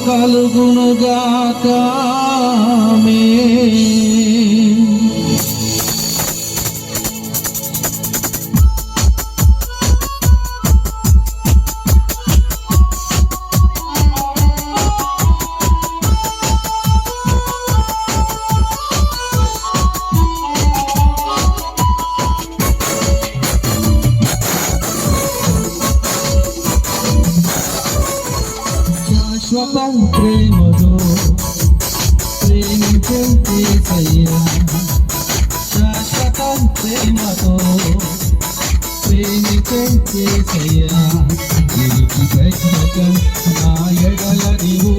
కలుగునుగాక ఆమేన్. శాశ్వతం ప్రేమతో ప్రేమించే యేసయ్యా, శాశ్వతం ప్రేమతో ప్రేమించే యేసయ్యా, నిలిచిపెట్టక నా ఎడల నీవు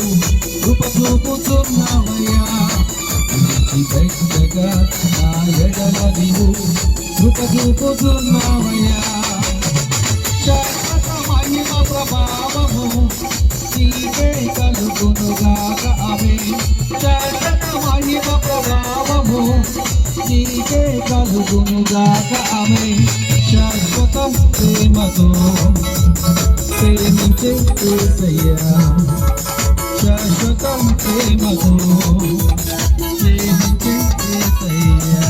కృప చూపుతున్నావయ్యా, నిలిచిపెట్టక నా ఎడల నీవు కృప చూపుతున్నావయ్యా. శాశ్వత మహిమ ప్రభావము నీకే కలుగునుగాక ఆమేన్. శాశ్వత మహిమ ప్రభావము నీకే కలుగునుగాక ఆమేన్. శాశ్వతం ప్రేమతో ప్రేమించే యేసయ్యా, శాశ్వతం ప్రేమతో ప్రేమించే యేసయ్యా.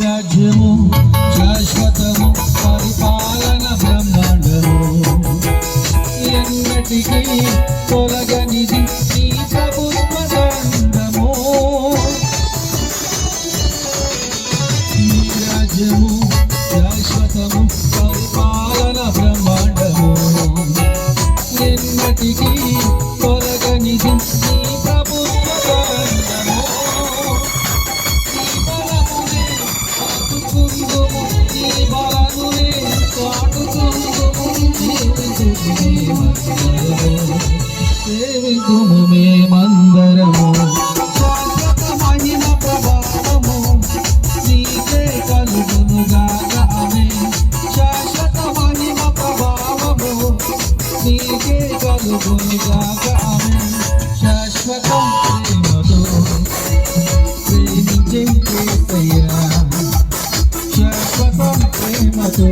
రాజ్యము శాశ్వతము పరిపాలన బ్రహ్మాండము ఎన్నటికీ తొలగనిది నీ ప్రభుత్వ దండము. నీ రాజ్యము శాశ్వతము పరిపాలన బ్రహ్మాండము ఎన్నటికీ తొలగనిది నీ ప్రభుత్వ దండము. సేవించుము మేమందరము శాశ్వత మహిమ ప్రభావము నీకే కలుగునుగాక ఆమేన్. శాశ్వత మహిమ ప్రభావము నీకే కలుగునుగాక ఆమేన్. శాశ్వతం ప్రేమతో ప్రేమించే యేసయ్యా, శాశ్వతం ప్రేమతో